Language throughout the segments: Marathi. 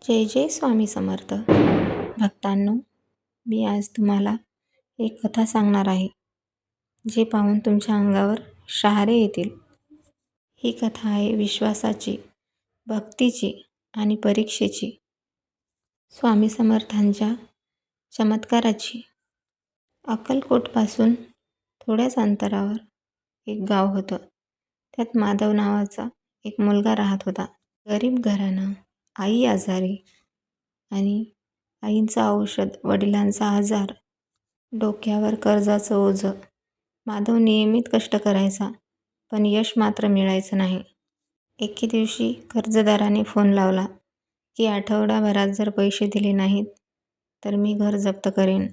जय जय स्वामी समर्थ. भक्तांनो, मी आज तुम्हाला एक कथा सांगणार आहे, जे पाहून तुमच्या अंगावर शहारे येतील. ही कथा आहे विश्वासाची, भक्तीची आणि परीक्षेची. स्वामी समर्थांच्या चमत्काराची. अक्कलकोटपासून थोड्याच अंतरावर एक गाव होतं. त्यात माधव नावाचा एक मुलगा राहत होता. गरीब घराणं, आई आजारी आणि आईंचं औषध, वडिलांचा आजार, डोक्यावर कर्जाचं ओझं. माधव नियमित कष्ट करायचा, पण यश मात्र मिळायचं नाही. एके दिवशी कर्जदाराने फोन लावला की आठवडाभरात जर पैसे दिले नाहीत तर मी घर जप्त करेन.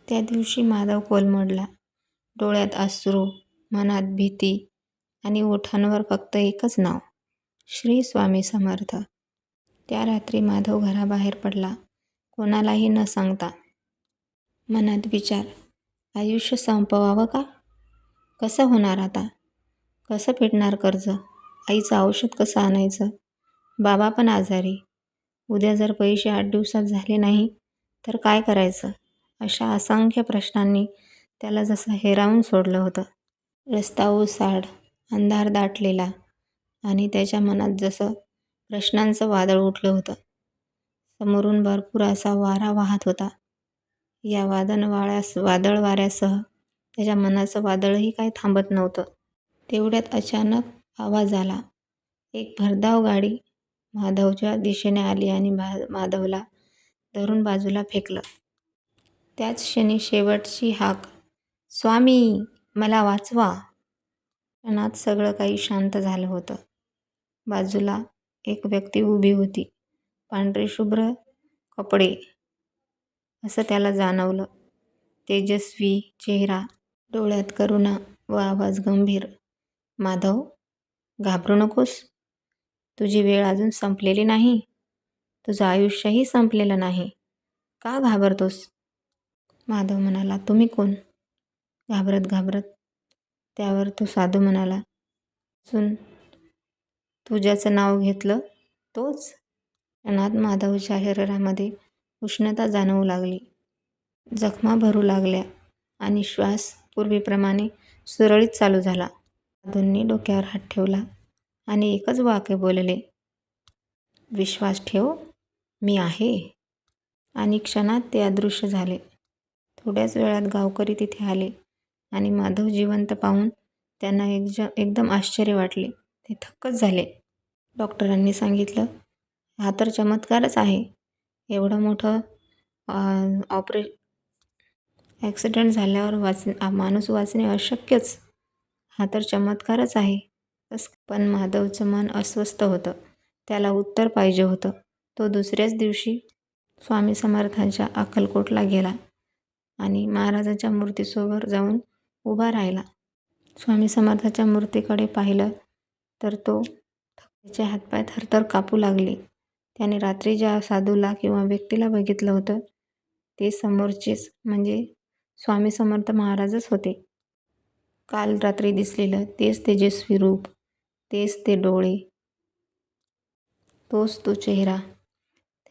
त्या दिवशी माधव कोलमडला. डोळ्यात अश्रू, मनात भीती आणि ओठांवर फक्त एकच नाव, श्री स्वामी समर्थ. त्या रात्री माधव घराबाहेर पडला, कोणालाही न सांगता. मनात विचार, आयुष्य संपवावं का? कसं होणार आता? कसं फेडणार कर्ज? आईचं औषध कसं आणायचं? बाबा पण आजारी. उद्या जर पैसे 8 दिवसात झाले नाही तर काय करायचं? अशा असंख्य प्रश्नांनी त्याला जसं हेरावून सोडलं होतं. रस्ता ओसाड, अंधार दाटलेला आणि त्याच्या मनात जसं प्रश्नांचं वादळ उठलं होतं. समोरून भरपूर असा वारा वाहत होता. या वादळ वाऱ्यासह त्याच्या मनाचं वादळही काही थांबत नव्हतं. तेवढ्यात अचानक आवाज आला. एक भरधाव गाडी माधवच्या दिशेने आली आणि माधवला धरून बाजूला फेकलं. त्याच क्षणी शेवटची हाक, स्वामी, मला वाचवा. क्षणात सगळं काही शांत झालं होतं. बाजूला एक व्यक्ती उभी होती. पांढरे शुभ्र कपडे असं त्याला जाणवलं. तेजस्वी चेहरा, डोळ्यात करुणा व आवाज गंभीर. माधव, घाबरू नकोस. तुझी वेळ अजून संपलेली नाही. तुझं आयुष्यही संपलेलं नाही. का घाबरतोस? माधव म्हणाला, तुम्ही कोण? घाबरत घाबरत. त्यावर तो साधू म्हणाला, सुन, तू ज्याचं नाव घेतलं तोच. क्षणात माधवच्या शरीरामध्ये उष्णता जाणवू लागली. जखमा भरू लागल्या आणि श्वास पूर्वीप्रमाणे सुरळीत चालू झाला. साधूंनी डोक्यावर हात ठेवला आणि एकच वाक्य बोलले, विश्वास ठेव, मी आहे. आणि क्षणात ते अदृश्य झाले. थोड्याच वेळात गावकरी तिथे आले आणि माधव जिवंत पाहून त्यांना एकदम आश्चर्य वाटले. ते थक्कच झाले. डॉक्टरांनी सांगितलं, हा तर चमत्कारच आहे. एवढं मोठं ॲक्सिडेंट झाल्यावर माणूस वाचणे अशक्यच. हा तर चमत्कारच आहे. पण माधवचं मन अस्वस्थ होतं. त्याला उत्तर पाहिजे होतं. तो दुसऱ्याच दिवशी स्वामी समर्थांच्या अक्कलकोटला गेला आणि महाराजांच्या मूर्तीसमोर जाऊन उभा राहिला. स्वामी समर्थांच्या मूर्तीकडे पाहिलं तर त्याचे हातपाय थरथर कापू लागले. त्याने रात्री ज्या साधूला किंवा व्यक्तीला बघितलं होतं ते समोरचेच म्हणजे स्वामी समर्थ महाराजच होते. काल रात्री दिसलेलं तेच तेजस्वी रूप, तेच ते डोळे, तोच तो चेहरा.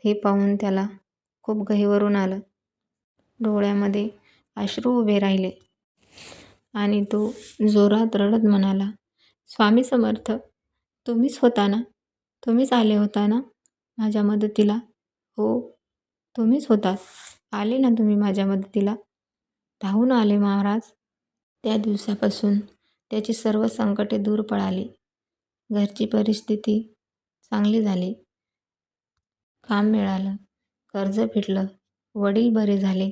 हे पाहून त्याला खूप गहिवरून आलं. डोळ्यामध्ये अश्रू उभे राहिले आणि तो जोरात रडत म्हणाला, स्वामी समर्थ, तुम्हीच होता ना? तुम्हीच आले होता ना माझ्या मदतीला? हो, तुम्हीच होतात. आले ना तुम्ही माझ्या मदतीला? धावून आले महाराज. त्या दिवसापासून त्याची सर्व संकटे दूर पळाली. घरची परिस्थिती चांगली झाली. काम मिळालं, कर्ज फिटलं, वडील बरे झाले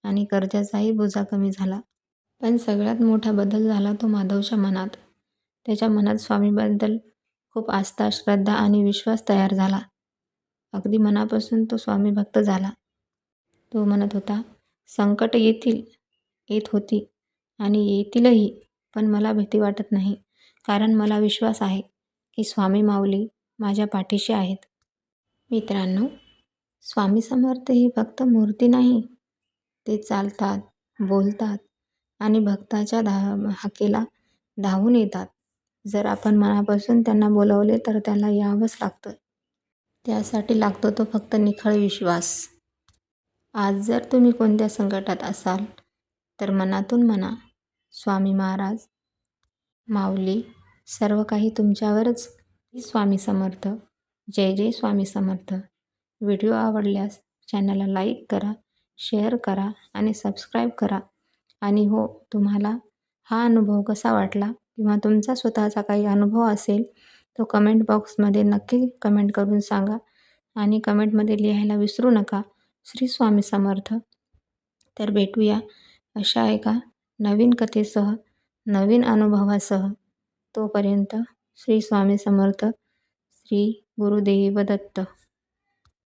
आणि कर्जाचाही बोजा कमी झाला. पण सगळ्यात मोठा बदल झाला तो माधवच्या मनात. त्याच्या मनात स्वामीबद्दल खूप आस्था, श्रद्धा आणि विश्वास तयार झाला. अगदी मनापासून तो स्वामी भक्त झाला. तो म्हणत होता, संकट येत होती आणि येतीलही, पण मला भीती वाटत नाही, कारण मला विश्वास आहे की स्वामी माऊली माझ्या पाठीशी आहेत. मित्रांनो, स्वामी समर्थ ही फक्त मूर्ती नाही. ते चालतात, बोलतात आणि भक्ताच्या हाकेला धावून येतात. जर आपण मनापासून त्यांना बोलावले तर त्याला यावंच लागतं. त्यासाठी लागतो तो फक्त निखळ विश्वास. आज जर तुम्ही कोणत्या संकटात असाल तर मनातून म्हणा, स्वामी महाराज, माऊली, सर्व काही तुमच्यावरच. स्वामी समर्थ. जय जय स्वामी समर्थ. व्हिडिओ आवडल्यास चॅनलला लाईक करा, शेअर करा आणि सबस्क्राईब करा. आणि हो, तुम्हाला हा अनुभव कसा वाटला किंवा तुमचा स्वतःचा काही अनुभव असेल तो कमेंट बॉक्समध्ये नक्की कमेंट करून सांगा. आणि कमेंटमध्ये लिहायला विसरू नका, श्री स्वामी समर्थ. तर भेटूया अशा एका नवीन कथेसह, नवीन अनुभवासह. तोपर्यंत श्री स्वामी समर्थ. श्री गुरुदेव दत्त.